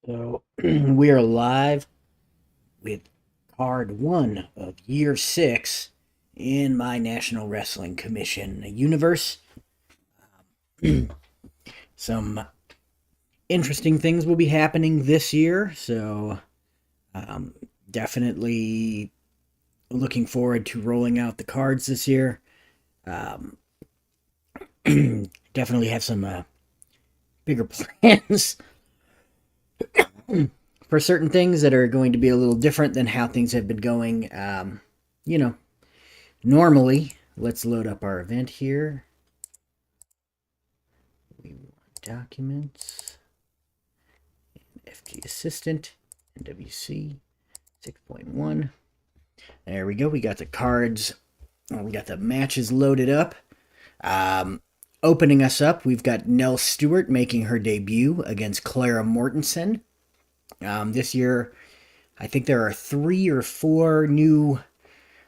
So we are live with card one of year six in my National Wrestling Commission universe. Some interesting things will be happening this year, so um, definitely looking forward to rolling out the cards this year. Um, definitely have some bigger plans for certain things that are going to be a little different than how things have been going. You know, normally, let's load up our event here. We want documents, FG Assistant, NWC 6.1. There we go. We got the cards. We got the matches loaded up. Opening us up, we've got Nell Stewart making her debut against Clara Mortenson. This year, I think there are 3 or 4 new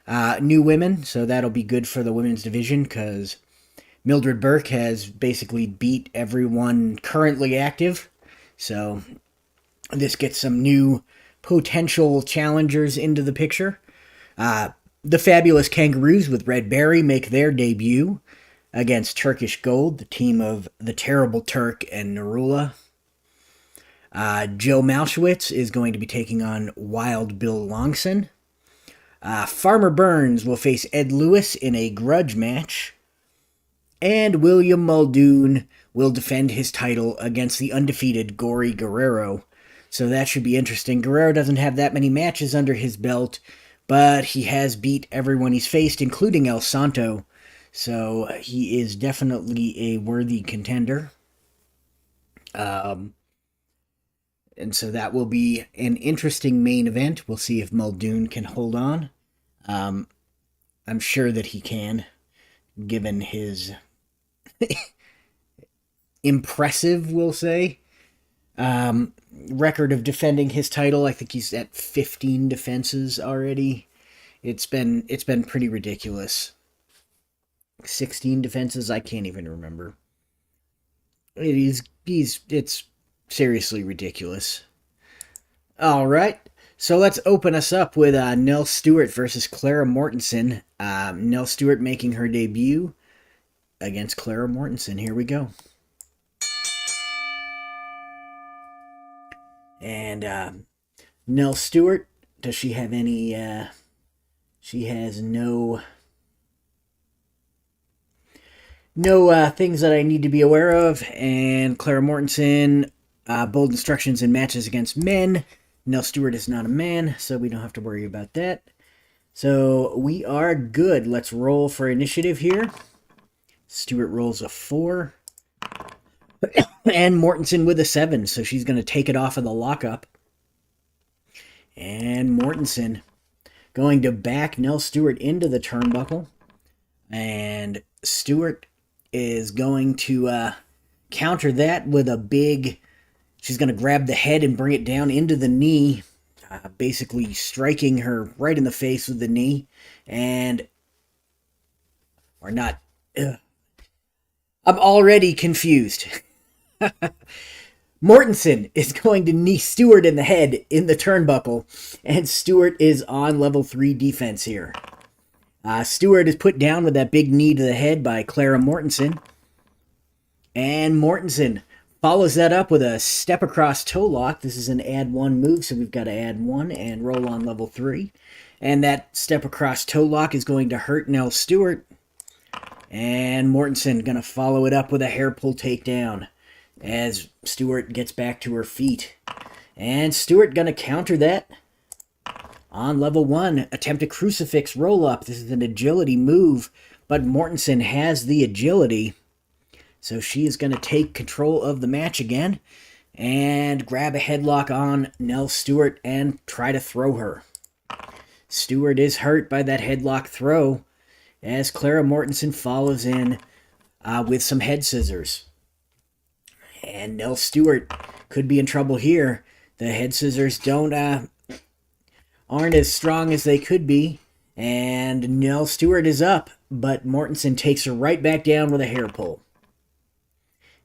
women, so that'll be good for the women's division because Mildred Burke has basically beat everyone currently active. So this gets some new potential challengers into the picture. The fabulous Kangaroos with Red Berry make their debut against Turkish Gold, the team of the Terrible Turk and Narula. Joe Malcewicz is going to be taking on Wild Bill Longson. Farmer Burns will face Ed Lewis in a grudge match. And William Muldoon will defend his title against the undefeated Gory Guerrero. So that should be interesting. Guerrero doesn't have that many matches under his belt, but he has beat everyone he's faced, including El Santo. So he is definitely a worthy contender. And so that will be an interesting main event. We'll see if Muldoon can hold on. I'm sure that he can, given his impressive, we'll say, record of defending his title. I think he's at 15 defenses already. It's been pretty ridiculous. 16 defenses, I can't even remember. It's seriously ridiculous. All right, so let's open us up with Nell Stewart versus Clara Mortenson. Nell Stewart making her debut against Clara Mortenson. Here we go. And Nell Stewart, does she have any? She has no things that I need to be aware of. And Clara Mortenson, bold instructions in matches against men. Nell Stewart is not a man, so we don't have to worry about that. So we are good. Let's roll for initiative here. Stewart rolls a 4. And Mortenson with a 7, so she's going to take it off of the lockup. And Mortenson going to back Nell Stewart into the turnbuckle. And Stewart is going to counter that with a big... She's going to grab the head and bring it down into the knee, basically striking her right in the face with the knee. And... Or not... I'm already confused. Mortenson is going to knee Stewart in the head in the turnbuckle, and Stewart is on level 3 defense here. Stewart is put down with that big knee to the head by Clara Mortenson, and Mortenson follows that up with a step across toe lock. This is an add 1 move, so we've got to add 1 and roll on level 3. And that step across toe lock is going to hurt Nell Stewart, and Mortenson going to follow it up with a hair pull takedown as Stewart gets back to her feet. And Stewart going to counter that on level 1. Attempt a crucifix roll-up. This is an agility move, but Mortenson has the agility. So she is going to take control of the match again and grab a headlock on Nell Stewart and try to throw her. Stewart is hurt by that headlock throw as Clara Mortenson follows in with some head scissors. And Nell Stewart could be in trouble here. The head scissors aren't as strong as they could be. And Nell Stewart is up, but Mortenson takes her right back down with a hair pull.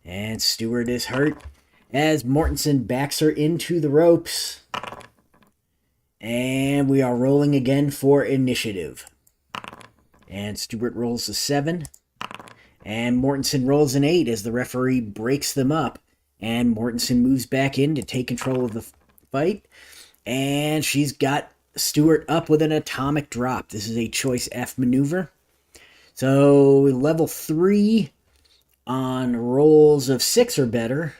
And Stewart is hurt as Mortenson backs her into the ropes. And we are rolling again for initiative. And Stewart rolls a 7. And Mortenson rolls an 8 as the referee breaks them up. And Mortenson moves back in to take control of the fight. And she's got Stewart up with an atomic drop. This is a choice F maneuver. So level 3 on rolls of 6 or better.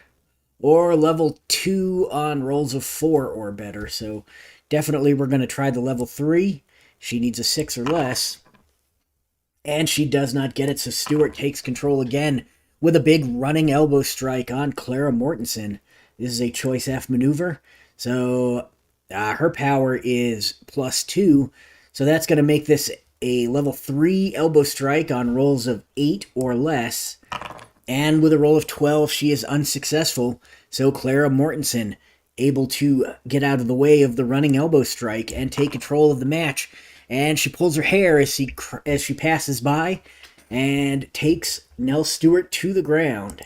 Or level 2 on rolls of 4 or better. So definitely we're going to try the level 3. She needs a 6 or less. And she does not get it, so Stewart takes control again with a big running elbow strike on Clara Mortenson. This is a choice F maneuver. So her power is +2. So that's going to make this a level 3 elbow strike on rolls of 8 or less. And with a roll of 12, she is unsuccessful. So Clara Mortenson able to get out of the way of the running elbow strike and take control of the match. And she pulls her hair as she passes by and takes Nell Stewart to the ground.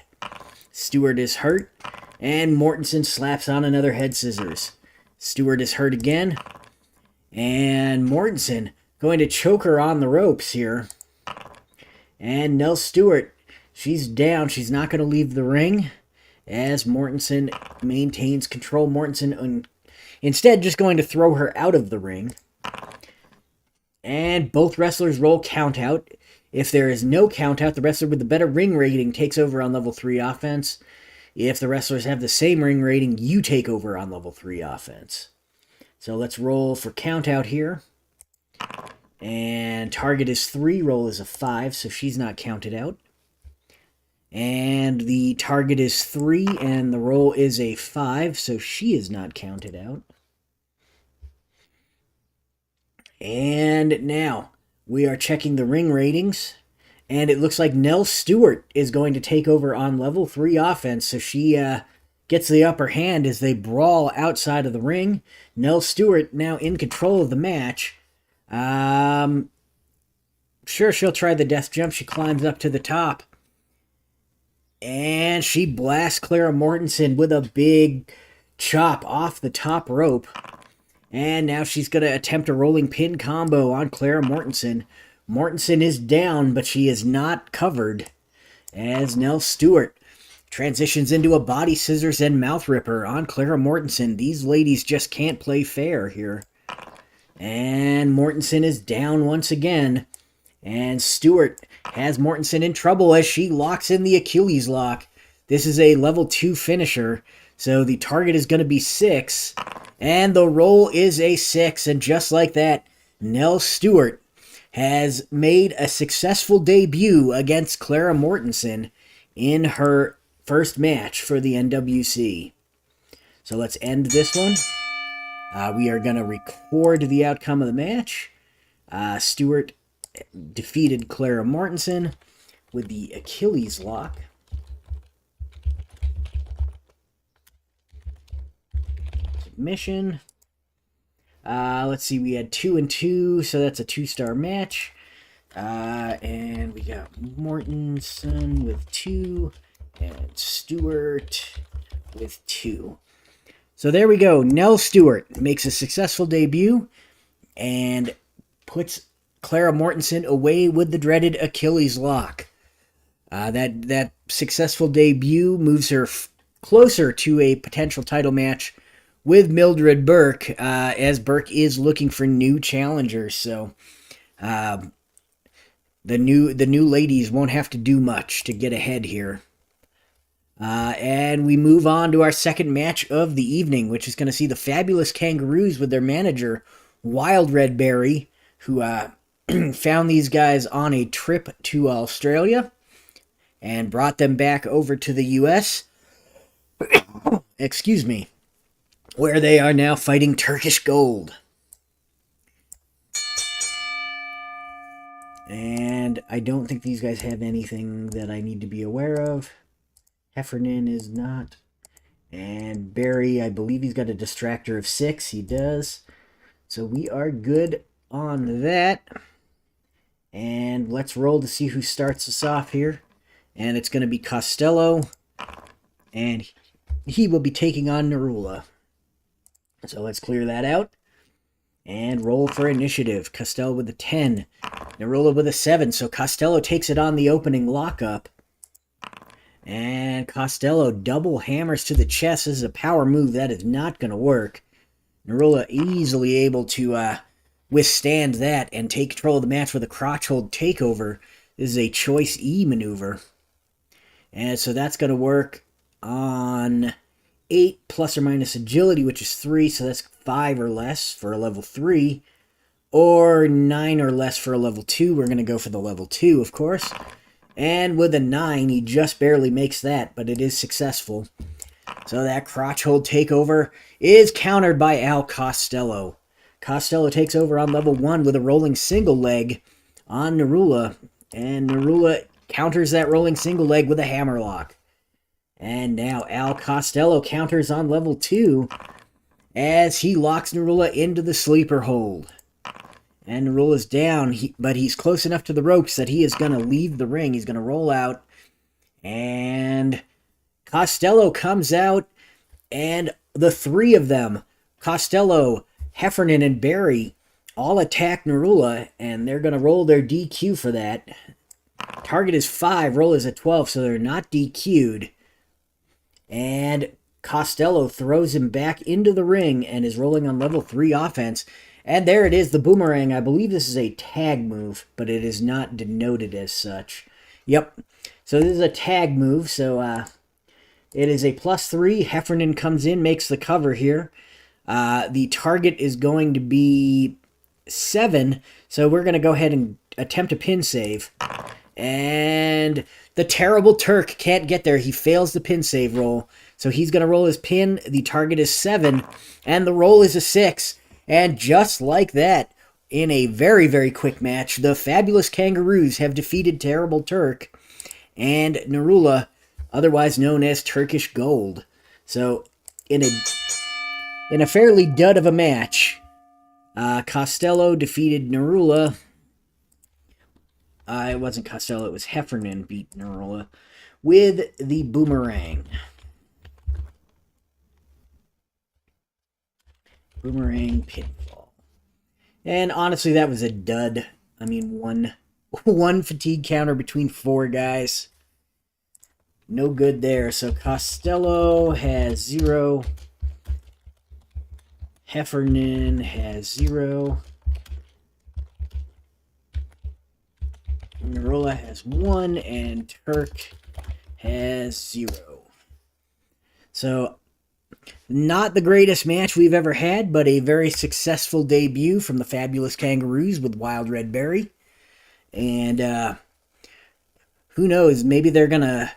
Stewart is hurt, and Mortenson slaps on another head scissors. Stewart is hurt again, and Mortenson going to choke her on the ropes here. And Nell Stewart, she's down. She's not going to leave the ring as Mortenson maintains control. Mortenson instead just going to throw her out of the ring. And both wrestlers roll count out. If there is no count out, the wrestler with the better ring rating takes over on level 3 offense. If the wrestlers have the same ring rating, you take over on level 3 offense. So let's roll for count out here. And target is 3, roll is a 5, so she's not counted out. And the target is 3, and the roll is a 5, so she is not counted out. And now we are checking the ring ratings, and it looks like Nell Stewart is going to take over on level 3 offense, so she gets the upper hand as they brawl outside of the ring. Nell Stewart now in control of the match. Sure, she'll try the death jump. She climbs up to the top, and she blasts Clara Mortenson with a big chop off the top rope. And now she's going to attempt a rolling pin combo on Clara Mortenson. Mortenson is down, but she is not covered as Nell Stewart transitions into a body scissors and mouth ripper on Clara Mortenson. These ladies just can't play fair here. And Mortenson is down once again. And Stewart has Mortenson in trouble as she locks in the Achilles lock. This is a level 2 finisher, so the target is going to be 6. And the roll is a 6, and just like that, Nell Stewart has made a successful debut against Clara Mortenson in her first match for the NWC. So let's end this one. We are going to record the outcome of the match. Stewart defeated Clara Mortenson with the Achilles lock. Submission. Let's see, we had 2 and 2, so that's a 2-star match. And we got Mortenson with 2 and Stewart with 2. So there we go. Nell Stewart makes a successful debut and puts Clara Mortenson away with the dreaded Achilles lock. That successful debut moves her closer to a potential title match with Mildred Burke, as Burke is looking for new challengers. So the new ladies won't have to do much to get ahead here. And we move on to our second match of the evening, which is going to see the fabulous Kangaroos with their manager, Wild Red Berry, who found these guys on a trip to Australia and brought them back over to the U.S. Excuse me. Where they are now fighting Turkish Gold. And I don't think these guys have anything that I need to be aware of. Heffernan is not. And Barry, I believe he's got a distractor of 6. He does. So we are good on that. And let's roll to see who starts us off here. And it's going to be Costello. And he will be taking on Narula. So let's clear that out. And roll for initiative. Costello with a 10. Narula with a 7. So Costello takes it on the opening lockup. And Costello double hammers to the chest. This is a power move. That is not going to work. Narula easily able to withstand that and take control of the match with a crotch hold takeover. This is a choice E maneuver. And so that's going to work on 8 plus or minus agility, which is 3, so that's 5 or less for a level 3, or 9 or less for a level 2. We're going to go for the level 2, of course. And with a 9, he just barely makes that, but it is successful. So that crotch hold takeover is countered by Al Costello. Costello takes over on level 1 with a rolling single leg on Narula, and Narula counters that rolling single leg with a hammerlock. And now Al Costello counters on level 2 as he locks Narula into the sleeper hold. And Narula's down, but he's close enough to the ropes that he is going to leave the ring. He's going to roll out. And Costello comes out, and the three of them, Costello, Heffernan, and Barry, all attack Narula, and they're going to roll their DQ for that. Target is 5, roll is a 12, so they're not DQ'd. And Costello throws him back into the ring and is rolling on level 3 offense. And there it is, the boomerang. I believe this is a tag move, but it is not denoted as such. Yep. So this is a tag move, so it is a +3. Heffernan comes in, makes the cover here. The target is going to be 7, so we're going to go ahead and attempt a pin save. And the terrible Turk can't get there. He fails the pin save roll. So he's going to roll his pin. The target is 7, and the roll is a 6. And just like that, in a very, very quick match, the fabulous Kangaroos have defeated Terrible Turk and Narula, otherwise known as Turkish Gold. So in a fairly dud of a match, Costello defeated Narula. It wasn't Costello, it was Heffernan beat Narula with the boomerang. Boomerang pinfall. And honestly, that was a dud. I mean, one fatigue counter between 4 guys. No good there. So Costello has 0. Heffernan has 0. Narula has 1, and Turk has 0. So, not the greatest match we've ever had, but a very successful debut from the fabulous Kangaroos with Wild Red Berry. And who knows, maybe they're gonna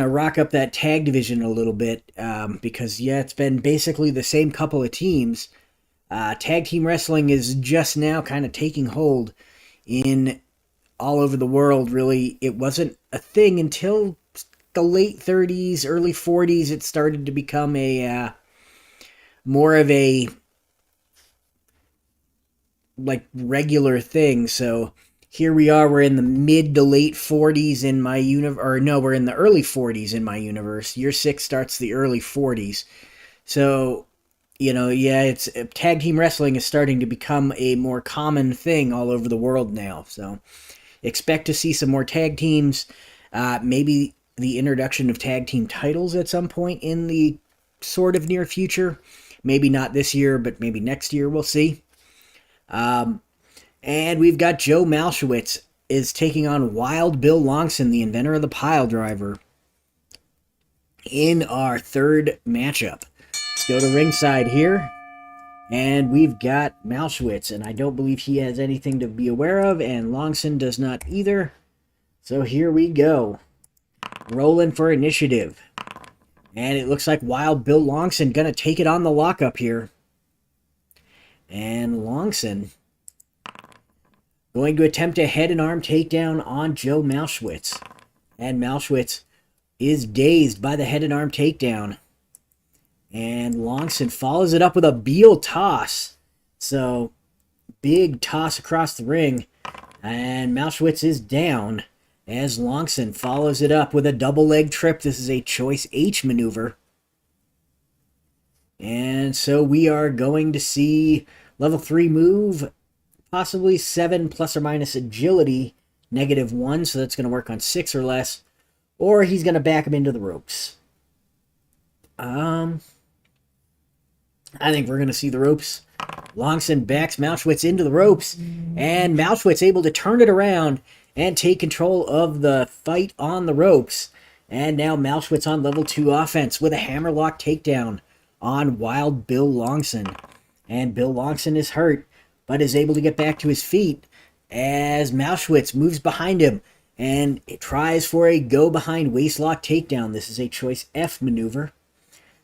rock up that tag division a little bit, because yeah, it's been basically the same couple of teams. Tag team wrestling is just now kind of taking hold in all over the world, really. It wasn't a thing until the late 30s, early 40s. It started to become a more of a like regular thing. So here we are, we're in the mid to late 40s in my universe, or no, we're in the early 40s in my universe. Year 6 starts the early 40s. So, you know, yeah, it's tag team wrestling is starting to become a more common thing all over the world now. So expect to see some more tag teams, maybe the introduction of tag team titles at some point in the sort of near future. Maybe not this year, but maybe next year, we'll see. And we've got Joe Malcewicz is taking on Wild Bill Longson, the inventor of the pile driver, in our third matchup. Let's go to ringside here. And we've got Malcewicz, and I don't believe he has anything to be aware of, and Longson does not either. So here we go. Rolling for initiative. And it looks like Wild Bill Longson going to take it on the lockup here. And Longson going to attempt a head and arm takedown on Joe Malcewicz. And Malcewicz is dazed by the head and arm takedown. And Longson follows it up with a Beal toss. So, big toss across the ring. And Malcewicz is down. as Longson follows it up with a double leg trip. This is a choice H maneuver. And so we are going to see level 3 move, possibly 7 plus or minus agility, -1, so that's going to work on 6 or less, or he's going to back him into the ropes. I think we're going to see the ropes. Longson backs Malcewicz into the ropes, and Malcewicz able to turn it around and take control of the fight on the ropes. And now Malcewicz on level 2 offense with a hammerlock takedown on Wild Bill Longson. And Bill Longson is hurt, but is able to get back to his feet as Malcewicz moves behind him and it tries for a go-behind waistlock takedown. This is a choice F maneuver.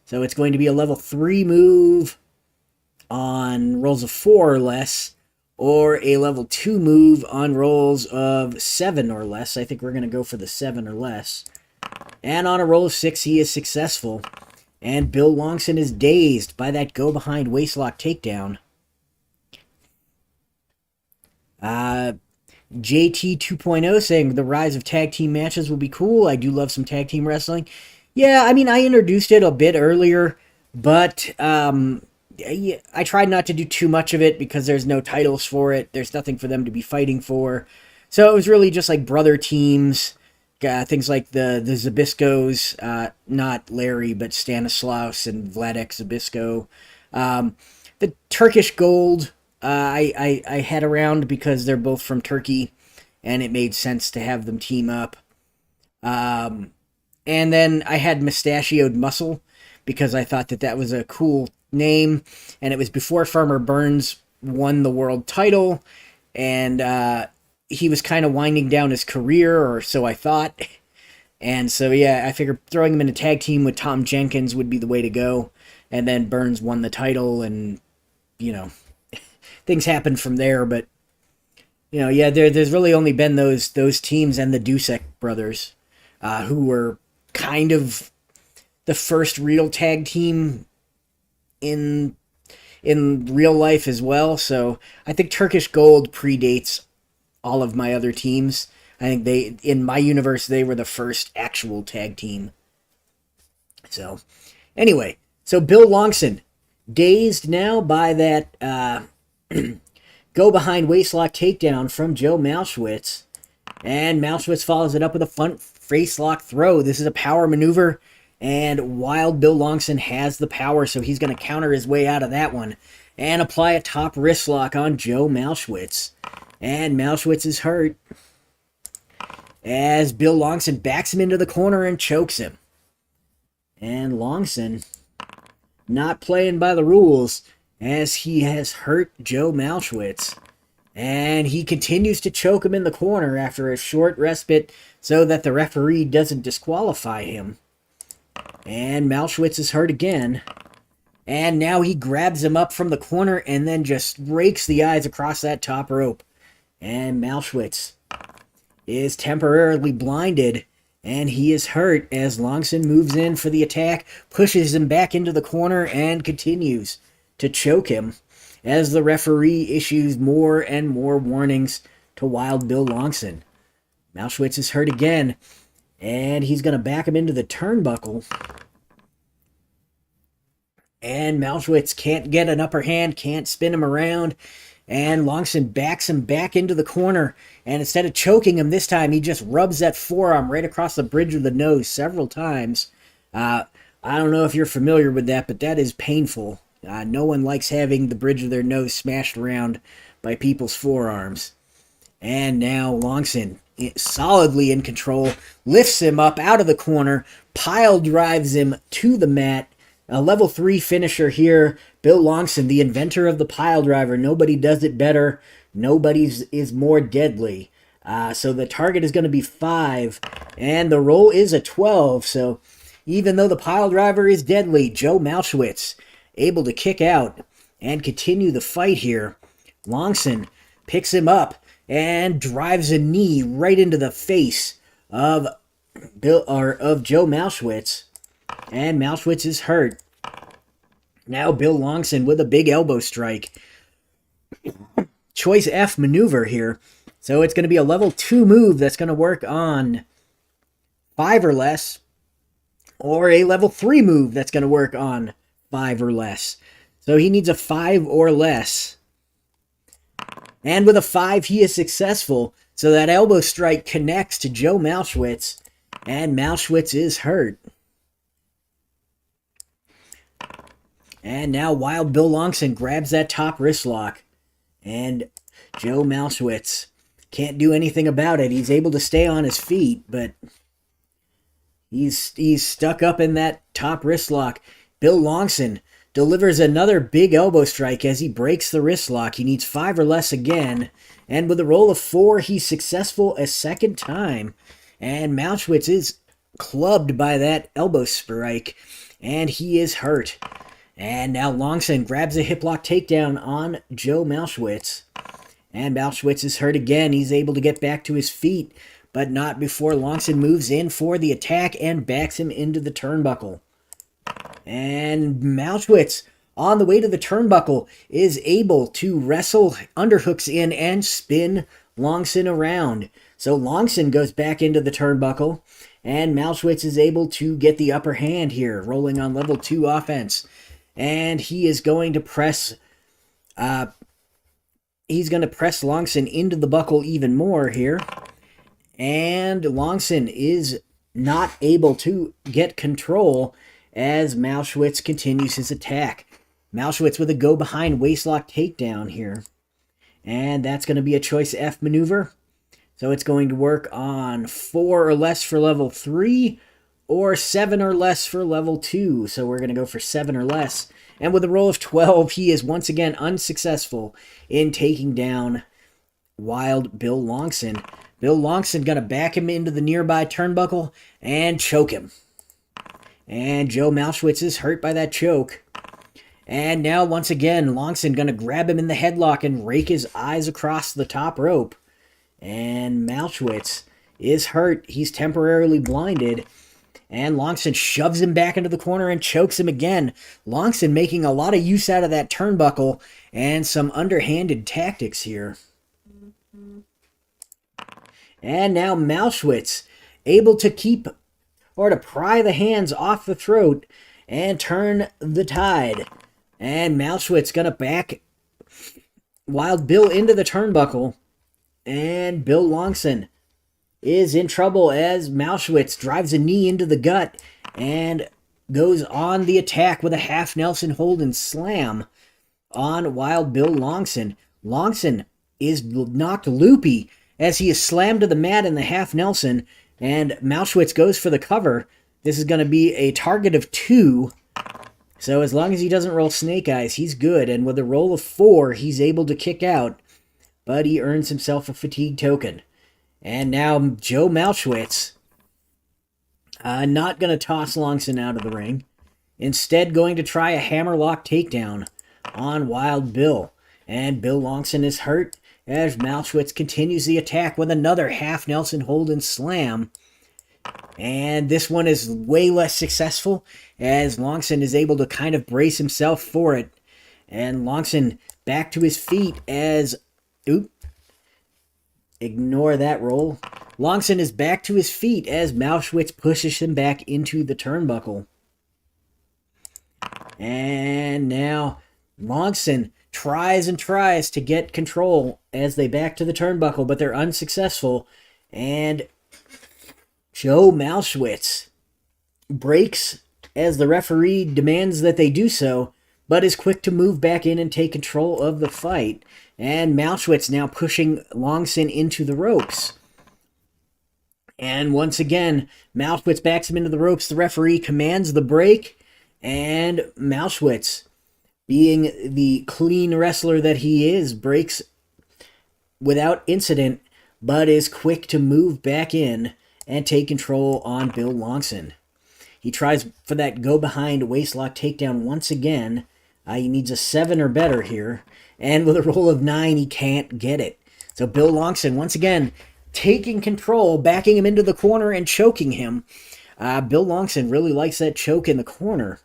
So it's going to be a level 3 move on rolls of 4 or less, or a level 2 move on rolls of 7 or less. I think we're going to go for the 7 or less. And on a roll of 6, he is successful. And Bill Longson is dazed by that go-behind waistlock takedown. JT 2.0 saying the rise of tag team matches will be cool. I do love some tag team wrestling. Yeah, I mean, I introduced it a bit earlier, but I tried not to do too much of it because there's no titles for it. There's nothing for them to be fighting for. So it was really just like brother teams, things like the Zbyskos, not Larry, but Stanislaus and Vladek Zbysko. The Turkish Gold, I had around because they're both from Turkey, and it made sense to have them team up. And then I had Mustachioed Muscle because I thought that was a cool name, and it was before Farmer Burns won the world title, and he was kind of winding down his career, or so I thought. And so, yeah, I figured throwing him in a tag team with Tom Jenkins would be the way to go. And then Burns won the title, and, you know, things happened from there. But, you know, yeah, there's really only been those teams and the Dusek brothers, who were kind of the first real tag team in real life as well. So I think Turkish Gold predates all of my other teams. I think in my universe, they were the first actual tag team. So anyway, so Bill Longson, dazed now by that go behind waistlock takedown from Joe Malcewicz. And Malcewicz follows it up with a front facelock throw. This is a power maneuver, and Wild Bill Longson has the power, so he's going to counter his way out of that one and apply a top wrist lock on Joe Malcewicz. And Malcewicz is hurt as Bill Longson backs him into the corner and chokes him. And Longson not playing by the rules as he has hurt Joe Malcewicz. And he continues to choke him in the corner after a short respite so that the referee doesn't disqualify him. And Malcewicz is hurt again. And now he grabs him up from the corner and then just rakes the eyes across that top rope. And Malcewicz is temporarily blinded, and he is hurt as Longson moves in for the attack, pushes him back into the corner, and continues to choke him as the referee issues more and more warnings to Wild Bill Longson. Malcewicz is hurt again, and he's going to back him into the turnbuckle. And Malcewicz can't get an upper hand, can't spin him around, and Longson backs him back into the corner, and instead of choking him this time, he just rubs that forearm right across the bridge of the nose several times. I don't know if you're familiar with that, but that is painful. No one likes having the bridge of their nose smashed around by people's forearms. And now Longson, solidly in control, lifts him up out of the corner, pile drives him to the mat. A level 3 finisher here. Bill Longson, the inventor of the pile driver. Nobody does it better. Nobody is more deadly. So the target is going to be 5, and the roll is a 12. So even though the pile driver is deadly, Joe Malcewicz able to kick out and continue the fight here. Longson picks him up and drives a knee right into the face of Joe Malcewicz, and Malcewicz is hurt. Now Bill Longson with a big elbow strike. Choice F maneuver here. So it's going to be a level 2 move that's going to work on 5 or less, or a level 3 move that's going to work on 5 or less. So he needs a 5 or less. And with a 5, he is successful. So that elbow strike connects to Joe Malcewicz, and Malcewicz is hurt. And now Wild Bill Longson grabs that top wrist lock, and Joe Malcewicz can't do anything about it. He's able to stay on his feet, but he's stuck up in that top wrist lock. Bill Longson delivers another big elbow strike as he breaks the wrist lock. He needs 5 or less again. And with a roll of 4, he's successful a second time. And Malcewicz is clubbed by that elbow strike, and he is hurt. And now Longson grabs a hip lock takedown on Joe Malcewicz. And Malcewicz is hurt again. He's able to get back to his feet, but not before Longson moves in for the attack and backs him into the turnbuckle. And Malcewicz, on the way to the turnbuckle, is able to wrestle underhooks in and spin Longson around. So Longson goes back into the turnbuckle, and Malcewicz is able to get the upper hand here, rolling on level 2 offense. And he is going to press Longson into the buckle even more here. And Longson is not able to get control as Malcewicz continues his attack. Malcewicz with a go-behind waistlock takedown here. And that's going to be a choice F maneuver. So it's going to work on 4 or less for level 3, or 7 or less for level 2. So we're going to go for 7 or less. And with a roll of 12, he is once again unsuccessful in taking down Wild Bill Longson. Bill Longson going to back him into the nearby turnbuckle and choke him. And Joe Malcewicz is hurt by that choke. And now, once again, Longson going to grab him in the headlock and rake his eyes across the top rope. And Malcewicz is hurt. He's temporarily blinded. And Longson shoves him back into the corner and chokes him again. Longson making a lot of use out of that turnbuckle and some underhanded tactics here. And now Malcewicz able to keep or to pry the hands off the throat and turn the tide. And Malcewicz going to back Wild Bill into the turnbuckle. And Bill Longson is in trouble as Malcewicz drives a knee into the gut and goes on the attack with a half Nelson hold and slam on Wild Bill Longson. Longson is knocked loopy as he is slammed to the mat in the half Nelson, and Malcewicz goes for the cover. This is going to be a target of 2. So as long as he doesn't roll snake eyes, he's good. And with a roll of 4, he's able to kick out. But he earns himself a fatigue token. And now Joe Malcewicz, not going to toss Longson out of the ring. Instead going to try a hammerlock takedown on Wild Bill. And Bill Longson is hurt as Malcewicz continues the attack with another half Nelson hold and slam. And this one is way less successful as Longson is able to kind of brace himself for it. And Longson back to his feet as... Ignore that roll. Longson is back to his feet as Malcewicz pushes him back into the turnbuckle. And now Longson tries and tries to get control as they back to the turnbuckle, but they're unsuccessful. And Joe Malcewicz breaks as the referee demands that they do so, but is quick to move back in and take control of the fight. And Malcewicz now pushing Longson into the ropes. And once again, Malcewicz backs him into the ropes. The referee commands the break, and Malcewicz, being the clean wrestler that he is, breaks without incident, but is quick to move back in and take control on Bill Longson. He tries for that go-behind waistlock takedown once again. He needs a 7 or better here. And with a roll of 9, he can't get it. So Bill Longson, once again, taking control, backing him into the corner and choking him. Bill Longson really likes that choke in the corner.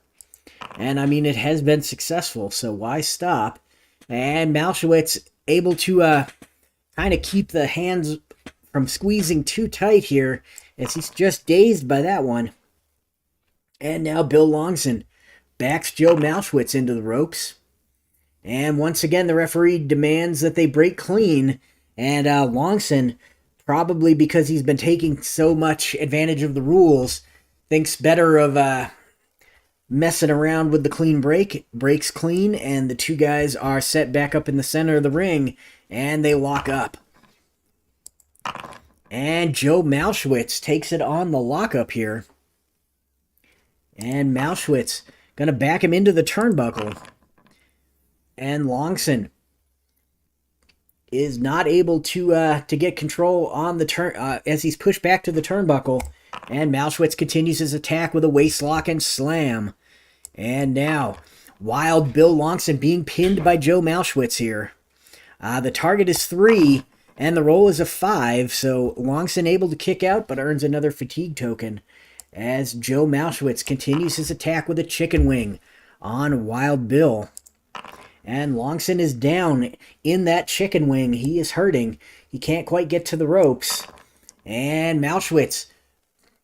And, I mean, it has been successful, so why stop? And Malcewicz able to kind of keep the hands from squeezing too tight here, as he's just dazed by that one. And now Bill Longson backs Joe Malcewicz into the ropes. And once again, the referee demands that they break clean. And Longson, probably because he's been taking so much advantage of the rules, thinks better of messing around with the clean break, breaks clean, and the two guys are set back up in the center of the ring, and they lock up. And Joe Malcewicz takes it on the lockup here. And Malcewicz going to back him into the turnbuckle. And Longson is not able to get control on the turn as he's pushed back to the turnbuckle. And Malcewicz continues his attack with a waistlock and slam. And now, Wild Bill Longson being pinned by Joe Malcewicz here. The target is 3, and the roll is a 5, so Longson able to kick out, but earns another fatigue token, as Joe Malcewicz continues his attack with a chicken wing on Wild Bill. And Longson is down in that chicken wing. He is hurting. He can't quite get to the ropes. And Malcewicz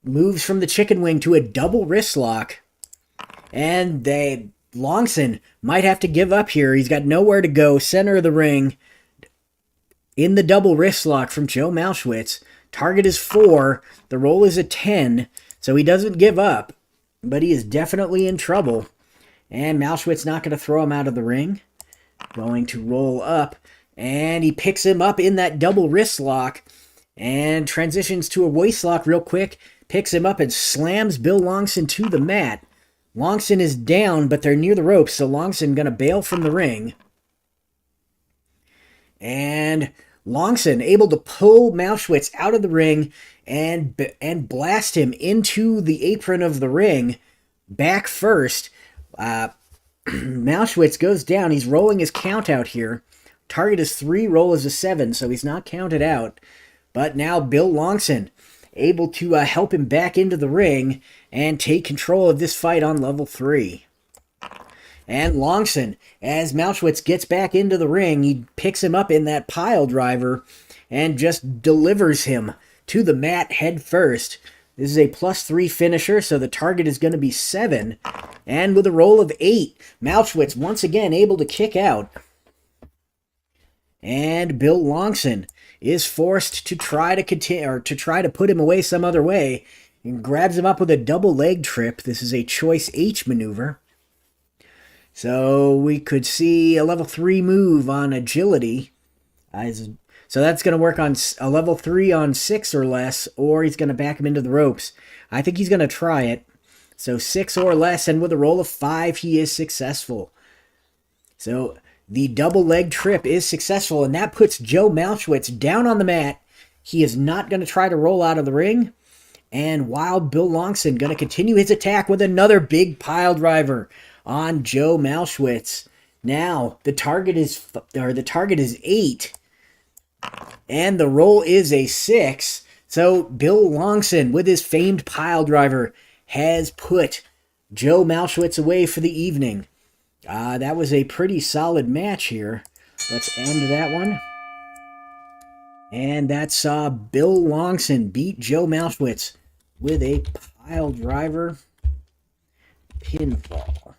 moves from the chicken wing to a double wrist lock. And Longson might have to give up here. He's got nowhere to go. Center of the ring. In the double wrist lock from Joe Malcewicz. Target is 4. The roll is a 10. So he doesn't give up. But he is definitely in trouble. And Malcewicz not going to throw him out of the ring. Going to roll up. And he picks him up in that double wrist lock. And transitions to a waist lock real quick. Picks him up and slams Bill Longson to the mat. Longson is down, but they're near the ropes, so Longson going to bail from the ring. And Longson able to pull Malcewicz out of the ring and blast him into the apron of the ring. Back first. Malcewicz goes down. He's rolling his count out here. Target is 3, roll is a 7, so he's not counted out. But now Bill Longson able to help him back into the ring and take control of this fight on level 3. And Longson, as Malcewicz gets back into the ring, he picks him up in that pile driver and just delivers him to the mat head first. This is a +3 finisher, so the target is going to be 7. And with a roll of 8, Malcewicz once again able to kick out. And Bill Longson is forced to try to continue, or to try to put him away some other way, and grabs him up with a double leg trip. This is a choice H maneuver. So we could see a level 3 move on agility. So that's going to work on a level 3 on 6 or less, or he's going to back him into the ropes. I think he's going to try it. So 6 or less, and with a roll of 5, he is successful. So the double leg trip is successful, and that puts Joe Malcewicz down on the mat. He is not going to try to roll out of the ring. And Wild Bill Longson going to continue his attack with another big pile driver on Joe Malcewicz. Now the target is 8, and the roll is a 6. So Bill Longson, with his famed pile driver, has put Joe Malcewicz away for the evening. That was a pretty solid match here. Let's end that one. And that saw Bill Longson beat Joe Malcewicz with a pile driver pinfall.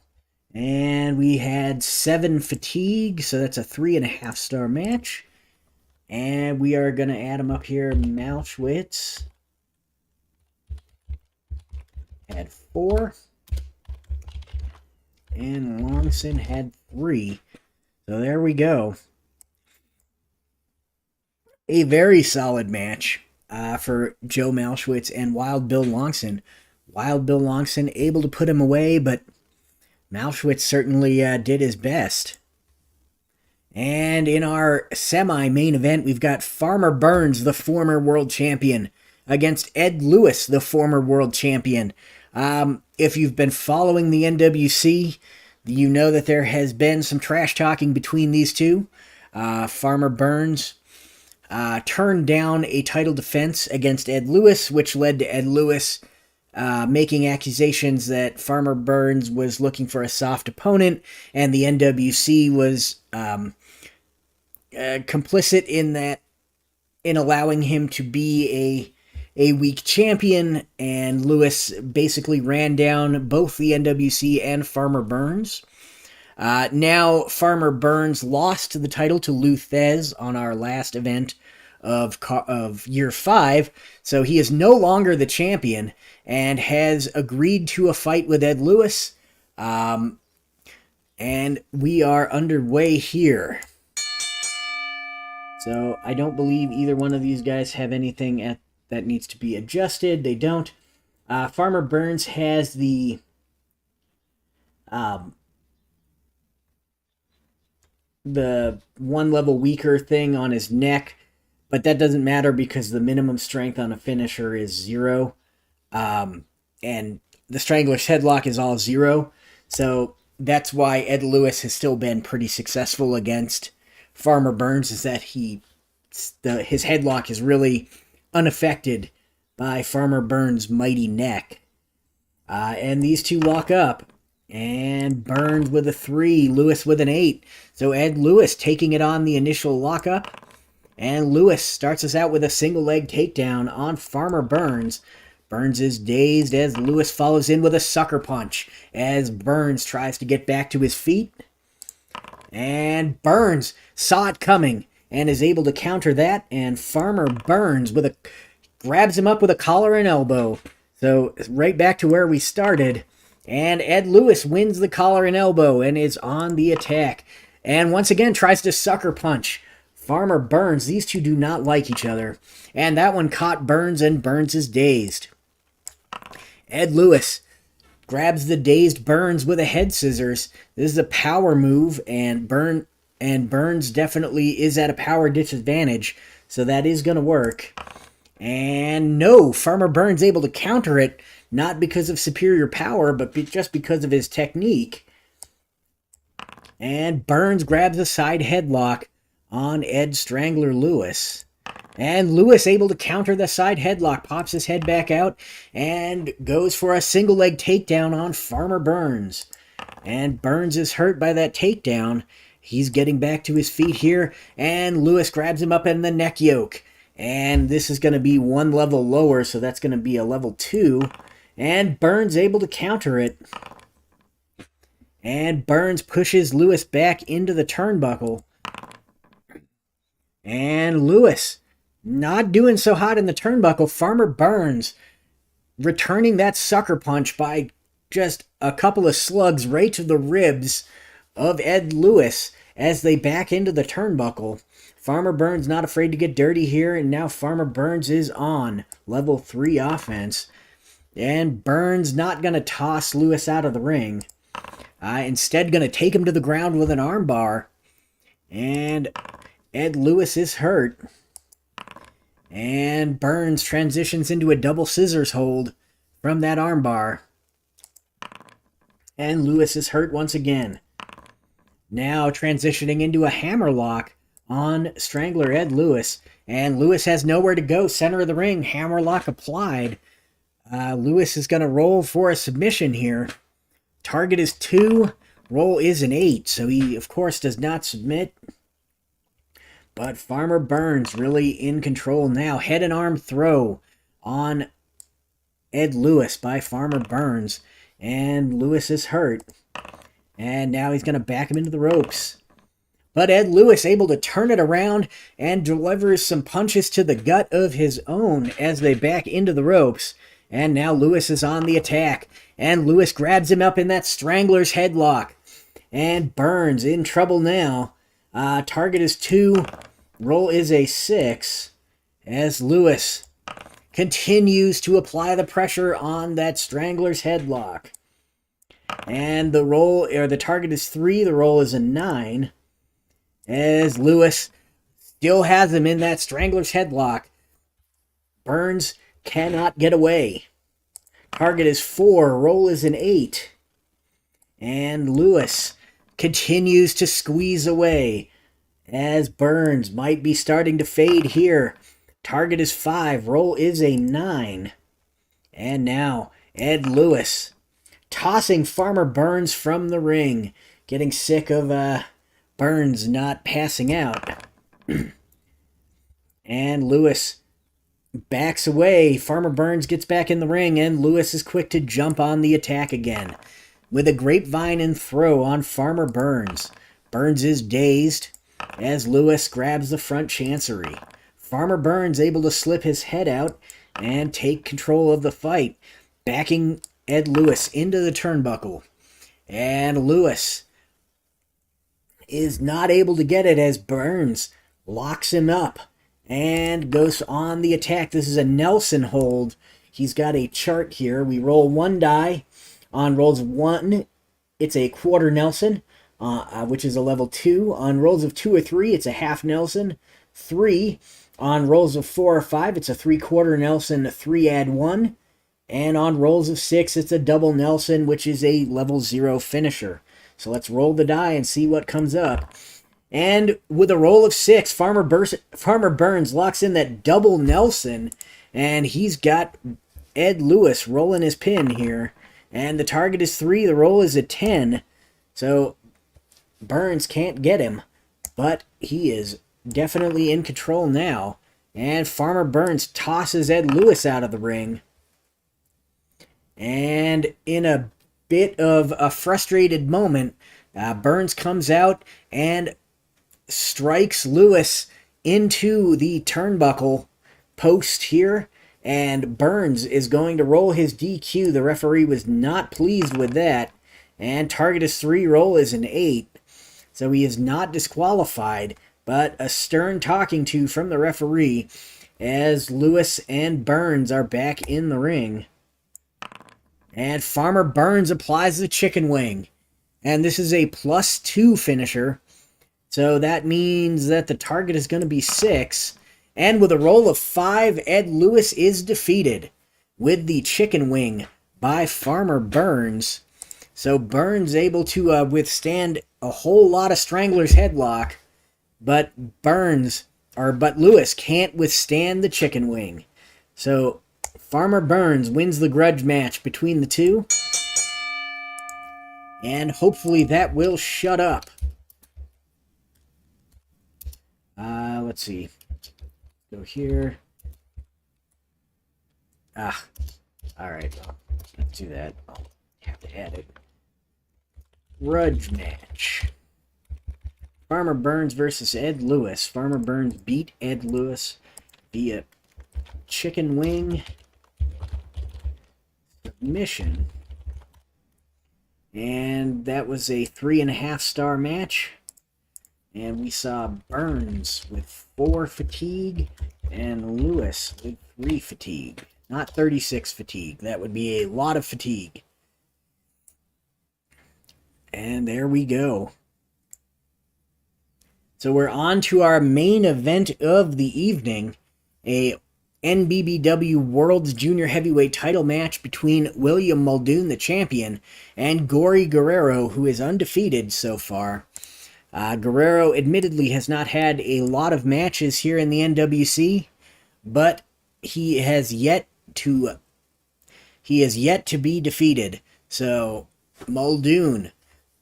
And we had 7 fatigue, so that's a 3.5-star match. And we are going to add them up here. Malcewicz had 4. And Longson had 3. So there we go. A very solid match for Joe Malcewicz and Wild Bill Longson. Wild Bill Longson able to put him away, but Malcewicz certainly did his best. And in our semi-main event, we've got Farmer Burns, the former world champion, against Ed Lewis, the former world champion. If you've been following the NWC, you know that there has been some trash talking between these two. Farmer Burns turned down a title defense against Ed Lewis, which led to Ed Lewis making accusations that Farmer Burns was looking for a soft opponent, and the NWC was complicit in that in allowing him to be a weak champion, and Lewis basically ran down both the NWC and Farmer Burns. Now, Farmer Burns lost the title to Lou Thez on our last event of year 5, so he is no longer the champion and has agreed to a fight with Ed Lewis. And we are underway here. So I don't believe either one of these guys have anything that needs to be adjusted. They don't. Farmer Burns has the one level weaker thing on his neck, but that doesn't matter because the minimum strength on a finisher is 0. And the Strangler's Headlock is all 0. So that's why Ed Lewis has still been pretty successful against Farmer Burns, is that his headlock is really unaffected by Farmer Burns' mighty neck. And these two lock up. And Burns with a 3, Lewis with an 8. So Ed Lewis taking it on the initial lockup. And Lewis starts us out with a single leg takedown on Farmer Burns. Burns is dazed as Lewis follows in with a sucker punch as Burns tries to get back to his feet. And Burns saw it coming and is able to counter that. And Farmer Burns grabs him up with a collar and elbow. So right back to where we started. And Ed Lewis wins the collar and elbow and is on the attack. And once again tries to sucker punch Farmer Burns. These two do not like each other. And that one caught Burns, and Burns is dazed. Ed Lewis grabs the dazed Burns with a head scissors. This is a power move, and Burns definitely is at a power disadvantage, so that is going to work. And no, Farmer Burns able to counter it, not because of superior power, but just because of his technique. And Burns grabs a side headlock on Ed Strangler Lewis. And Lewis able to counter the side headlock, pops his head back out, and goes for a single leg takedown on Farmer Burns. And Burns is hurt by that takedown. He's getting back to his feet here, and Lewis grabs him up in the neck yoke. And this is going to be one level lower, so that's going to be a level 2. And Burns able to counter it. And Burns pushes Lewis back into the turnbuckle. And Lewis not doing so hot in the turnbuckle. Farmer Burns returning that sucker punch by just a couple of slugs right to the ribs of Ed Lewis as they back into the turnbuckle. Farmer Burns not afraid to get dirty here, and now Farmer Burns is on level 3 offense. And Burns not going to toss Lewis out of the ring. Instead going to take him to the ground with an armbar. And Ed Lewis is hurt. And Burns transitions into a double scissors hold from that armbar. And Lewis is hurt once again. Now transitioning into a hammerlock on Strangler Ed Lewis. And Lewis has nowhere to go. Center of the ring. Hammerlock applied. Lewis is going to roll for a submission here. Target is 2. Roll is an 8. So he, of course, does not submit. But Farmer Burns really in control now. Head and arm throw on Ed Lewis by Farmer Burns. And Lewis is hurt. And now he's going to back him into the ropes. But Ed Lewis able to turn it around and delivers some punches to the gut of his own as they back into the ropes. And now Lewis is on the attack. And Lewis grabs him up in that Strangler's headlock. And Burns in trouble now. Target is 2. Roll is a 6. As Lewis continues to apply the pressure on that Strangler's headlock. And the target is 3. The roll is a 9. As Lewis still has him in that Strangler's headlock. Burns cannot get away. Target is 4. Roll is an 8. And Lewis continues to squeeze away as Burns might be starting to fade here. Target is 5. Roll is a 9. And now Ed Lewis tossing Farmer Burns from the ring. Getting sick of Burns not passing out. And Lewis backs away. Farmer Burns gets back in the ring, and Lewis is quick to jump on the attack again with a grapevine and throw on Farmer Burns. Burns is dazed as Lewis grabs the front chancery. Farmer Burns able to slip his head out and take control of the fight, backing Ed Lewis into the turnbuckle. And Lewis is not able to get it as Burns locks him up and goes on the attack. This is a Nelson hold. He's got a chart here. We roll one die. On rolls of 1, it's a quarter Nelson, which is a level 2. On rolls of 2 or 3, it's a half Nelson. 3. On rolls of 4 or 5, it's a 3/4 Nelson, 3 add 1. And on rolls of 6, it's a double Nelson, which is a level 0 finisher. So let's roll the die and see what comes up. And with a roll of 6, Farmer Burns locks in that double Nelson, and he's got Ed Lewis rolling his pin here. And the target is 3, the roll is a 10. So Burns can't get him, but he is definitely in control now. And Farmer Burns tosses Ed Lewis out of the ring. And in a bit of a frustrated moment, Burns comes out and strikes Lewis into the turnbuckle post here. And Burns is going to roll his DQ. The referee was not pleased with that. And target is 3, roll is an 8. So he is not disqualified, but a stern talking to from the referee as Lewis and Burns are back in the ring. And Farmer Burns applies the chicken wing. And this is a +2 finisher. So that means that the target is going to be 6. And with a roll of 5, Ed Lewis is defeated with the chicken wing by Farmer Burns. So Burns able to withstand a whole lot of Strangler's headlock, but Lewis can't withstand the chicken wing. So Farmer Burns wins the grudge match between the two. And hopefully that will shut up. Let's see. Go here. Alright. Well, let's do that. I'll have to add it. Grudge match. Farmer Burns versus Ed Lewis. Farmer Burns beat Ed Lewis via chicken wing submission. And that was a 3.5-star match. And we saw Burns with 4 fatigue and Lewis with 3 fatigue. Not 36 fatigue. That would be a lot of fatigue. And there we go. So we're on to our main event of the evening. A NBBW World's Junior Heavyweight title match between William Muldoon, the champion, and Gory Guerrero, who is undefeated so far. Guerrero admittedly has not had a lot of matches here in the NWC, but he has yet to be defeated. So Muldoon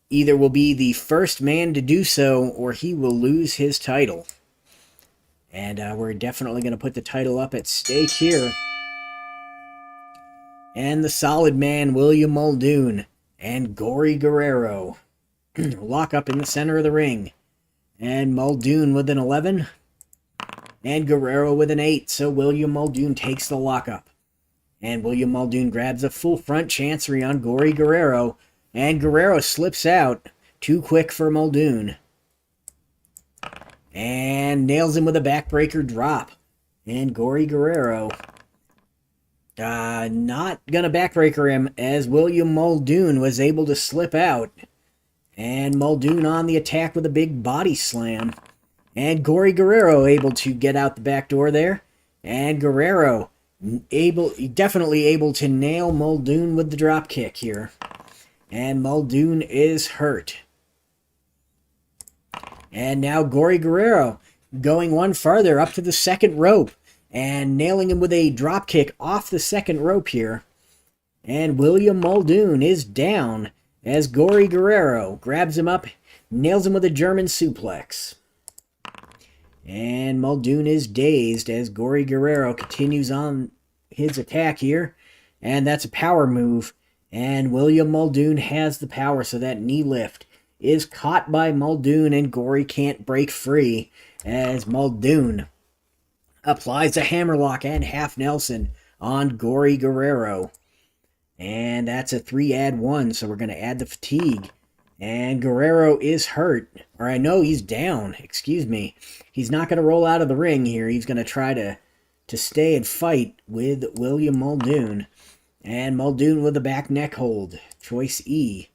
either will be the first man to do so, or he will lose his title. And we're definitely going to put the title up at stake here. And the solid man, William Muldoon, and Gory Guerrero lock up in the center of the ring. And Muldoon with an 11. And Guerrero with an 8. So William Muldoon takes the lockup. And William Muldoon grabs a full front chancery on Gory Guerrero. And Guerrero slips out. Too quick for Muldoon. And nails him with a backbreaker drop. And Gory Guerrero not gonna backbreaker him, as William Muldoon was able to slip out. And Muldoon on the attack with a big body slam. And Gory Guerrero able to get out the back door there. And Guerrero definitely able to nail Muldoon with the drop kick here. And Muldoon is hurt. And now Gory Guerrero going one farther up to the second rope and nailing him with a drop kick off the second rope here. And William Muldoon is down as Gory Guerrero grabs him up, nails him with a German suplex. And Muldoon is dazed as Gory Guerrero continues on his attack here. And that's a power move. And William Muldoon has the power, so that knee lift is caught by Muldoon, and Gory can't break free as Muldoon applies a hammerlock and half Nelson on Gory Guerrero. And that's a 3-add-1, so we're going to add the fatigue. And Guerrero is hurt. Or I know he's down, excuse me. He's not going to roll out of the ring here. He's going to try to stay and fight with William Muldoon. And Muldoon with a back neck hold. Choice E.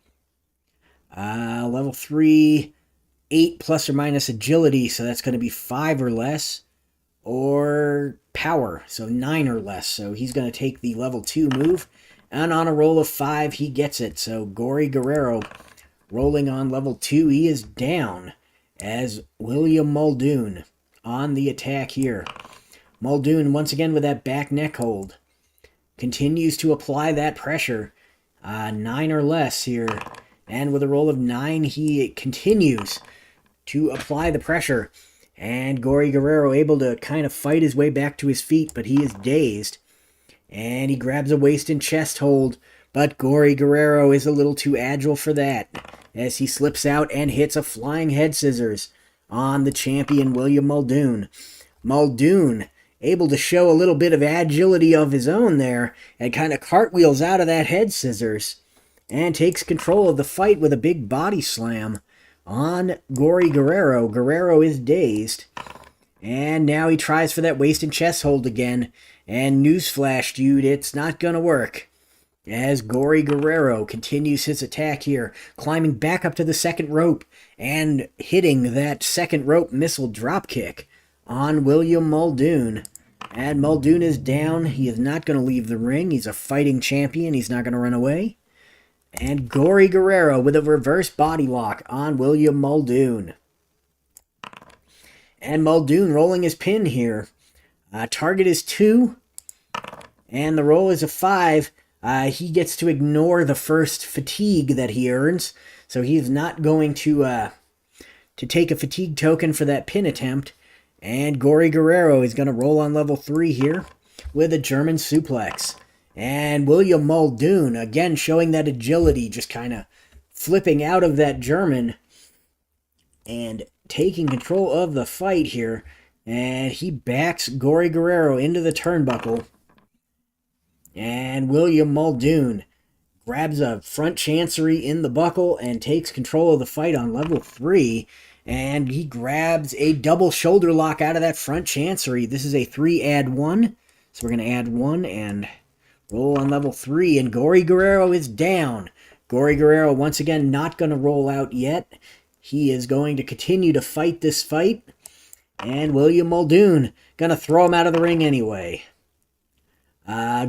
Level 3, 8 plus or minus agility, so that's going to be 5 or less. Or power, so 9 or less. So he's going to take the level 2 move. And on a roll of 5, he gets it. So Gory Guerrero rolling on level 2, he is down as William Muldoon on the attack here. Muldoon once again with that back neck hold. Continues to apply that pressure. 9 or less here. And with a roll of 9, he continues to apply the pressure. And Gory Guerrero able to kind of fight his way back to his feet, but he is dazed. And he grabs a waist and chest hold, but Gory Guerrero is a little too agile for that, as he slips out and hits a flying head scissors on the champion William Muldoon. Muldoon able to show a little bit of agility of his own there, and kind of cartwheels out of that head scissors, and takes control of the fight with a big body slam on Gory Guerrero. Guerrero is dazed, and now he tries for that waist and chest hold again. And newsflash, dude, it's not gonna work. As Gory Guerrero continues his attack here, climbing back up to the second rope and hitting that second rope missile dropkick on William Muldoon. And Muldoon is down. He is not going to leave the ring. He's a fighting champion. He's not going to run away. And Gory Guerrero with a reverse body lock on William Muldoon. And Muldoon rolling his pin here. Target is 2. And the roll is a 5. He gets to ignore the first fatigue that he earns. So he is not going to take a fatigue token for that pin attempt. And Gory Guerrero is going to roll on level 3 here with a German suplex. And William Muldoon, again, showing that agility, just kind of flipping out of that German and taking control of the fight here. And he backs Gory Guerrero into the turnbuckle. And William Muldoon grabs a front chancery in the buckle and takes control of the fight on level 3. And he grabs a double shoulder lock out of that front chancery. This is a 3-add-1. So we're going to add 1 and roll on level 3. And Gory Guerrero is down. Gory Guerrero once again not going to roll out yet. He is going to continue to fight this fight. And William Muldoon going to throw him out of the ring anyway.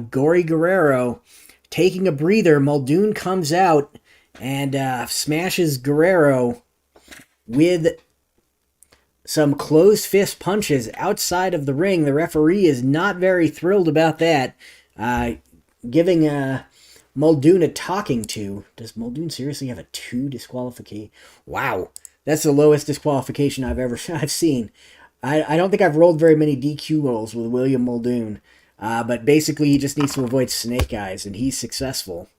Gory Guerrero taking a breather. Muldoon comes out and smashes Guerrero with some closed fist punches outside of the ring. The referee is not very thrilled about that, giving Muldoon a talking to. Does Muldoon seriously have a 2 disqualification? Wow, that's the lowest disqualification I've seen. I don't think I've rolled very many DQ rolls with William Muldoon, but basically he just needs to avoid snake eyes, and he's successful.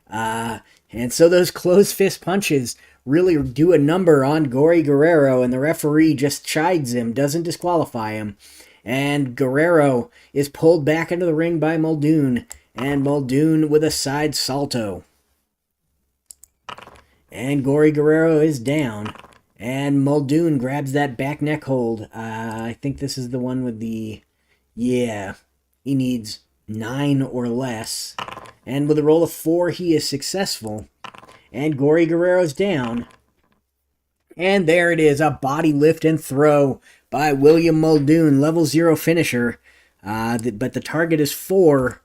And so those closed fist punches really do a number on Gory Guerrero, and the referee just chides him, doesn't disqualify him. And Guerrero is pulled back into the ring by Muldoon, and Muldoon with a side salto. And Gory Guerrero is down, and Muldoon grabs that back neck hold. I think this is the one with the... Yeah, he needs 9 or less. And with a roll of 4, he is successful. And Gory Guerrero's down. And there it is, a body lift and throw by William Muldoon, level 0 finisher. But the target is 4,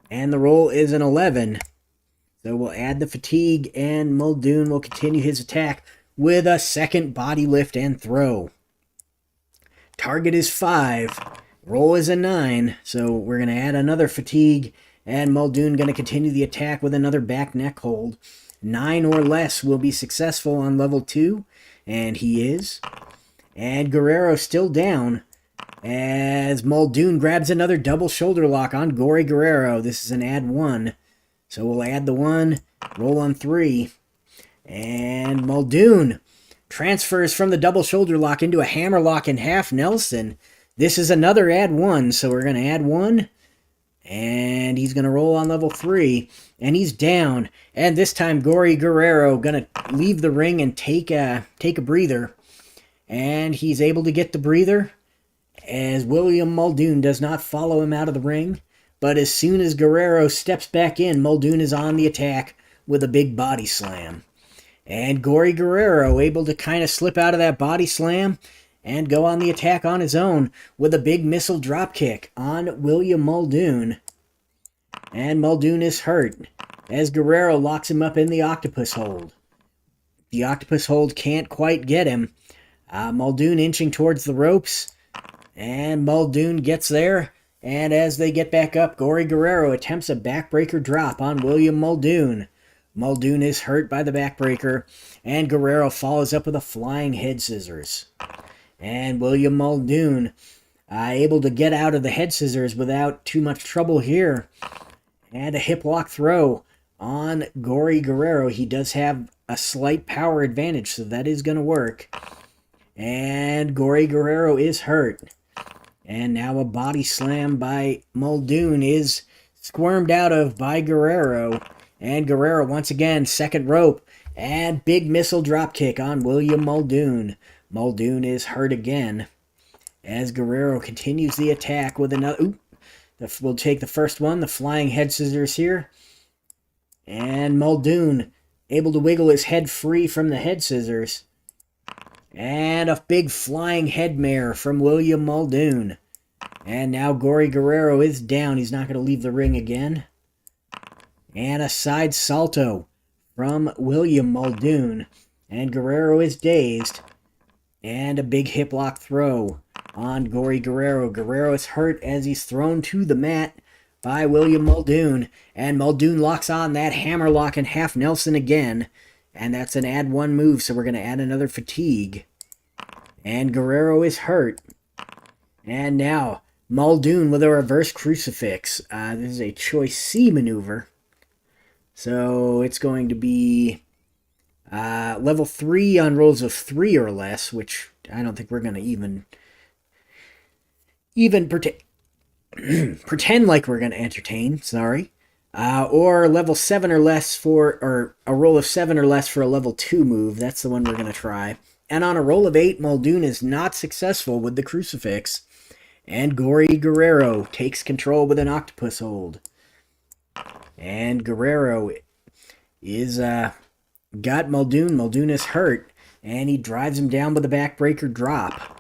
and the roll is an 11. So we'll add the fatigue, and Muldoon will continue his attack with a second body lift and throw. Target is 5, roll is a 9, so we're going to add another fatigue, and Muldoon going to continue the attack with another back neck hold. 9 or less will be successful on level 2, and he is. And Guerrero still down as Muldoon grabs another double shoulder lock on Gory Guerrero. This is an add 1. So we'll add the 1, roll on 3. And Muldoon transfers from the double shoulder lock into a hammer lock in half Nelson. This is another add 1, so we're going to add 1. And he's going to roll on level 3. And he's down. And this time Gory Guerrero going to leave the ring and take a breather. And he's able to get the breather as William Muldoon does not follow him out of the ring. But as soon as Guerrero steps back in, Muldoon is on the attack with a big body slam. And Gory Guerrero able to kind of slip out of that body slam and go on the attack on his own with a big missile dropkick on William Muldoon. And Muldoon is hurt as Guerrero locks him up in the octopus hold. The octopus hold can't quite get him. Muldoon inching towards the ropes, and Muldoon gets there. And as they get back up, Gory Guerrero attempts a backbreaker drop on William Muldoon. Muldoon is hurt by the backbreaker, and Guerrero follows up with a flying head scissors. And William Muldoon able to get out of the head scissors without too much trouble here. And a hip lock throw on Gory Guerrero. He does have a slight power advantage, so that is going to work. And Gory Guerrero is hurt. And now a body slam by Muldoon is squirmed out of by Guerrero. And Guerrero once again, second rope. And big missile dropkick on William Muldoon. Muldoon is hurt again. As Guerrero continues the attack with another... We'll take the first one, the flying head scissors here. And Muldoon able to wiggle his head free from the head scissors. And a big flying head mare from William Muldoon. And now Gory Guerrero is down. He's not going to leave the ring again. And a side salto from William Muldoon. And Guerrero is dazed. And a big hip lock throw on Gory Guerrero. Guerrero is hurt as he's thrown to the mat by William Muldoon. And Muldoon locks on that hammer lock in half Nelson again. And that's an add 1 move, so we're going to add another fatigue. And Guerrero is hurt. And now, Muldoon with a reverse crucifix. This is a choice C maneuver. So it's going to be level 3 on rolls of 3 or less, which I don't think we're going to even pretend like we're going to entertain, sorry. Or level 7 or less or a roll of 7 or less for a level 2 move. That's the one we're going to try. And on a roll of 8, Muldoon is not successful with the crucifix. And Gory Guerrero takes control with an octopus hold. And Guerrero is got Muldoon. Muldoon is hurt. And he drives him down with a backbreaker drop.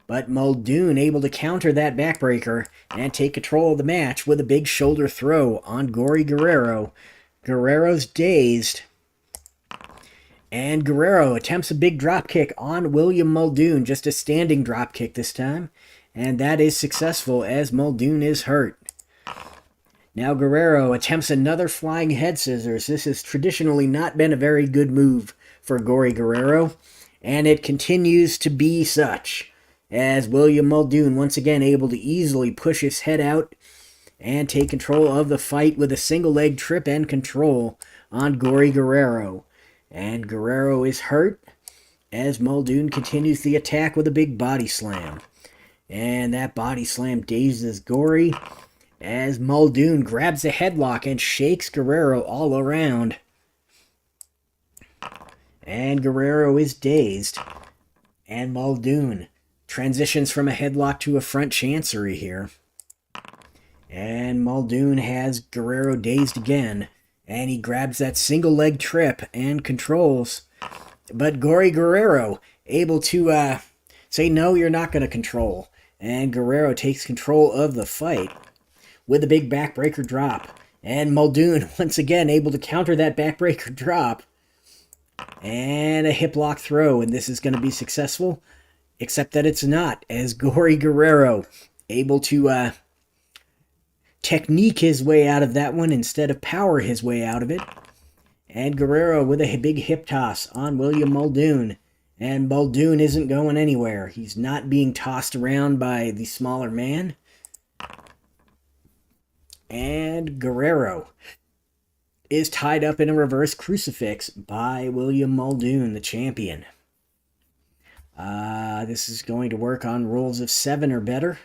But Muldoon able to counter that backbreaker and take control of the match with a big shoulder throw on Gory Guerrero. Guerrero's dazed. And Guerrero attempts a big dropkick on William Muldoon. Just a standing dropkick this time. And that is successful as Muldoon is hurt. Now Guerrero attempts another flying head scissors. This has traditionally not been a very good move for Gory Guerrero. And it continues to be such. As William Muldoon once again able to easily push his head out and take control of the fight with a single leg trip and control on Gory Guerrero. And Guerrero is hurt as Muldoon continues the attack with a big body slam. And that body slam dazes Gory as Muldoon grabs a headlock and shakes Guerrero all around. And Guerrero is dazed. And Muldoon transitions from a headlock to a front chancery here. And Muldoon has Guerrero dazed again. And he grabs that single leg trip and controls. But Gory Guerrero able to say, no, you're not going to control. And Guerrero takes control of the fight with a big backbreaker drop. And Muldoon once again able to counter that backbreaker drop. And a hip lock throw. And this is going to be successful. Except that it's not, as Gory Guerrero able to technique his way out of that one instead of power his way out of it. And Guerrero with a big hip toss on William Muldoon. And Muldoon isn't going anywhere. He's not being tossed around by the smaller man. And Guerrero is tied up in a reverse crucifix by William Muldoon, the champion. This is going to work on rolls of 7 or better.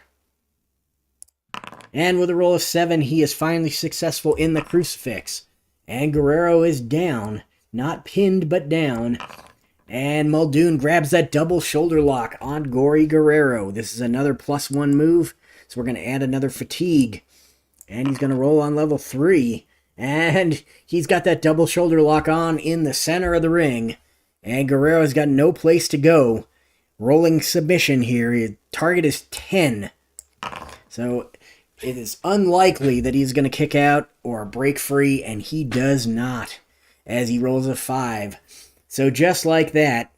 And with a roll of 7, he is finally successful in the crucifix. And Guerrero is down. Not pinned, but down. And Muldoon grabs that double shoulder lock on Gory Guerrero. This is another +1 move. So we're going to add another fatigue. And he's going to roll on level 3. And he's got that double shoulder lock on in the center of the ring. And Guerrero's got no place to go. Rolling submission here. His target is 10. So it is unlikely that he's going to kick out or break free. And he does not, as he rolls a 5. So just like that,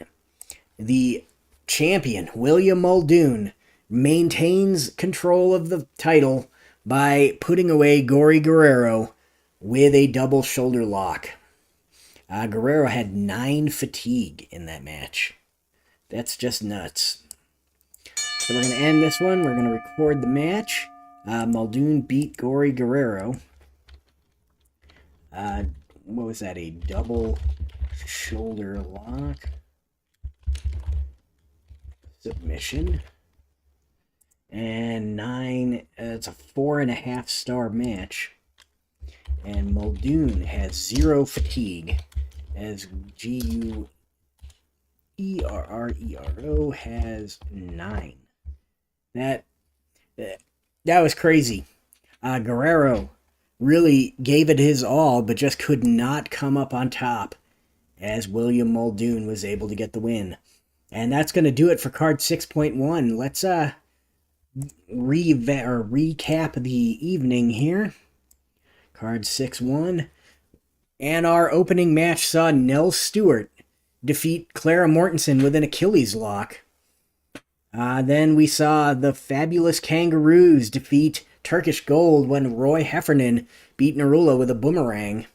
the champion, William Muldoon, maintains control of the title by putting away Gory Guerrero with a double shoulder lock. Guerrero had 9 fatigue in that match. That's just nuts. So we're going to end this one. We're going to record the match. Muldoon beat Gory Guerrero. What was that? A double shoulder lock submission. And 9, it's a 4.5-star match. And Muldoon has 0 fatigue, as Guerrero has 9. That was crazy. Guerrero really gave it his all, but just could not come up on top, as William Muldoon was able to get the win. And that's going to do it for card 6.1. Let's recap the evening here. Card 6-1. And our opening match saw Nell Stewart defeat Clara Mortenson with an Achilles lock. Then we saw the fabulous Kangaroos defeat Turkish Gold when Roy Heffernan beat Narula with a boomerang.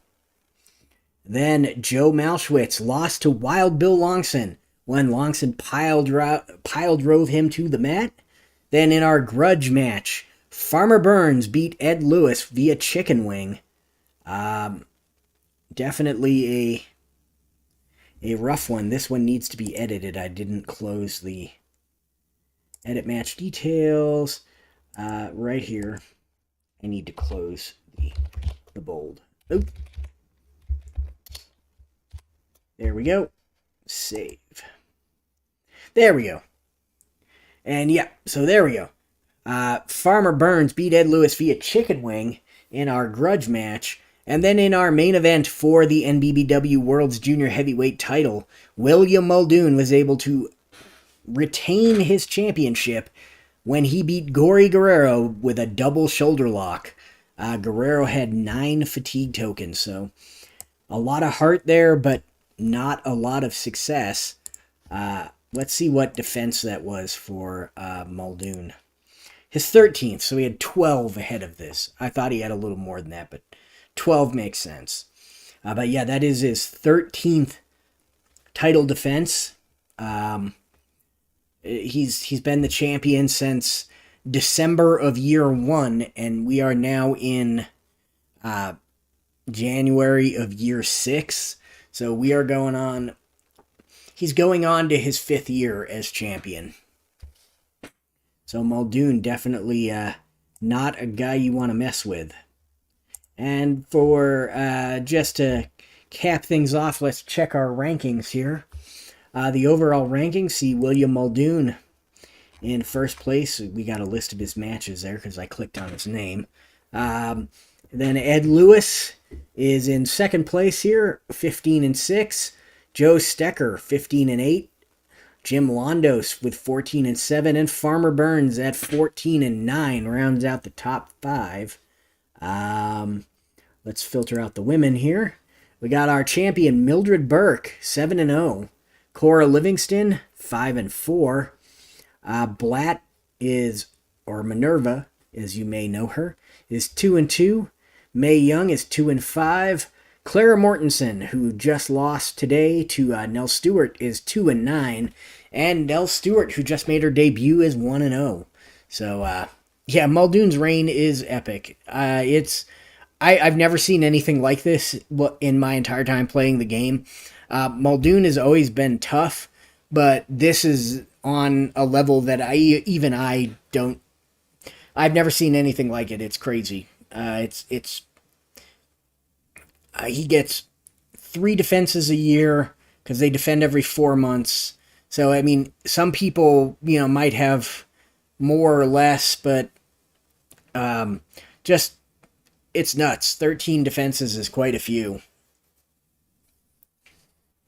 Then Joe Malcewicz lost to Wild Bill Longson when Longson pile drove him to the mat. Then in our grudge match, Farmer Burns beat Ed Lewis via chicken wing. Definitely a rough one. This one needs to be edited. I didn't close the edit match details. Right here, I need to close the bold. Oop. There we go. Save. There we go. And yeah, so there we go. Farmer Burns beat Ed Lewis via chicken wing in our grudge match. And then in our main event for the NBBW World's Junior Heavyweight title, William Muldoon was able to retain his championship when he beat Gory Guerrero with a double shoulder lock. Guerrero had 9 fatigue tokens, so a lot of heart there, but not a lot of success. Let's see what defense that was for Muldoon. His 13th, so he had 12 ahead of this. I thought he had a little more than that, but 12 makes sense. But yeah, that is his 13th title defense. He's been the champion since December of year 1, and we are now in January of year 6. So we are going on. He's going on to his 5th year as champion. So Muldoon definitely not a guy you want to mess with. And for just to cap things off, let's check our rankings here. The overall rankings see William Muldoon in first place. We got a list of his matches there because I clicked on his name. Then Ed Lewis is in second place here, 15-6. Joe Stecker, 15-8. Jim Londos with 14-7. And Farmer Burns at 14-9 rounds out the top 5. Let's filter out the women here. We got our champion Mildred Burke, 7-0. Cora Livingston, 5-4. Blatt is, or Minerva, as you may know her, is 2-2. Mae Young is 2-5. Clara Mortenson, who just lost today to Nell Stewart, is 2-9, and Nell Stewart, who just made her debut, is 1-0. So yeah, Muldoon's reign is epic. I've never seen anything like this in my entire time playing the game. Muldoon has always been tough, but this is on a level that I don't. I've never seen anything like it. It's crazy. He gets 3 defenses a year because they defend every 4 months. So I mean, some people might have more or less, but just it's nuts. 13 defenses is quite a few.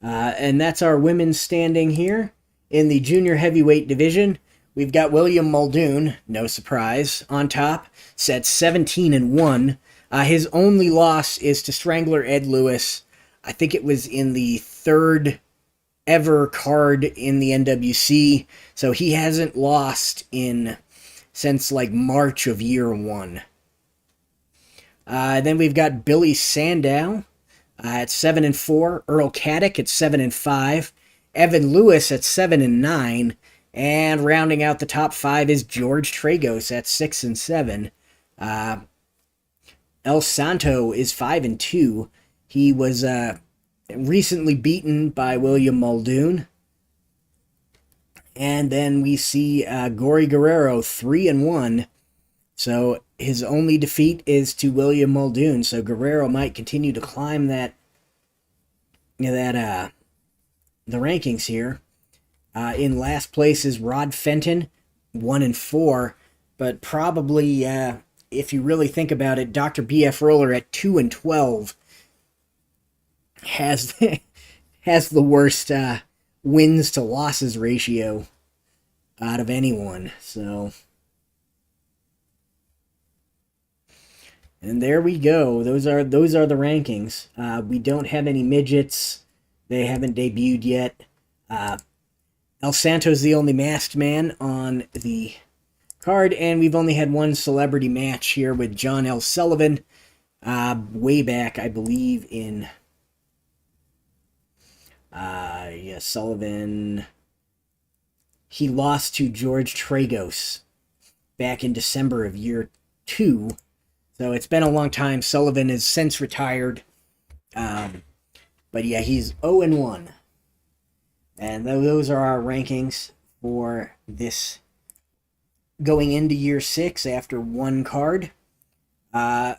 And that's our women's standing here. In the junior heavyweight division, we've got William Muldoon, no surprise, on top, set 17-1. His only loss is to Strangler Ed Lewis. I think it was in the 3rd ever card in the NWC, so he hasn't lost since like March of year 1. Then we've got Billy Sandow at 7-4, Earl Caddick at 7-5, Evan Lewis at 7-9, and rounding out the top 5 is George Tragos at 6-7. El Santo is 5-2. He was recently beaten by William Muldoon. And then we see Gory Guerrero 3-1. So his only defeat is to William Muldoon. So Guerrero might continue to climb the rankings here. In last place is Rod Fenton, 1-4. But probably, if you really think about it, Dr. B.F. Roller at 2-12 has the worst wins to losses ratio out of anyone. So, and there we go. Those are the rankings. We don't have any midgets. They haven't debuted yet. El Santo's the only masked man on the card, and we've only had one celebrity match here with John L. Sullivan way back, I believe, in Sullivan. He lost to George Tragos back in December of year 2. So it's been a long time. Sullivan has since retired. But yeah, he's 0-1. And those are our rankings for this going into year 6 after one card. I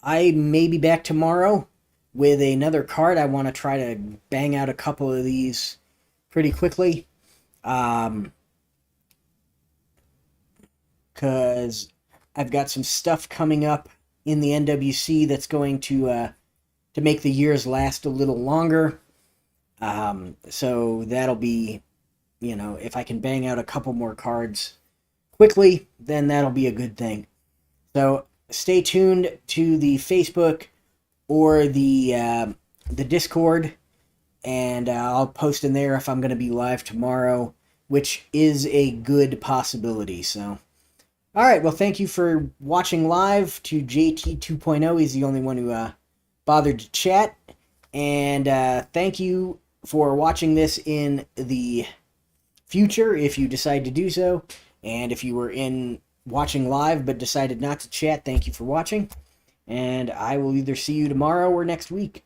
may be back tomorrow with another card. I want to try to bang out a couple of these pretty quickly. Because I've got some stuff coming up in the NWC that's going to make the years last a little longer. So that'll be, if I can bang out a couple more cards quickly, then that'll be a good thing. So stay tuned to the Facebook or the Discord, and I'll post in there if I'm going to be live tomorrow, which is a good possibility. So, all right, well, thank you for watching live to JT 2.0. He's the only one who bothered to chat, and thank you for watching this in the future if you decide to do so. And if you were watching live but decided not to chat, thank you for watching. And I will either see you tomorrow or next week.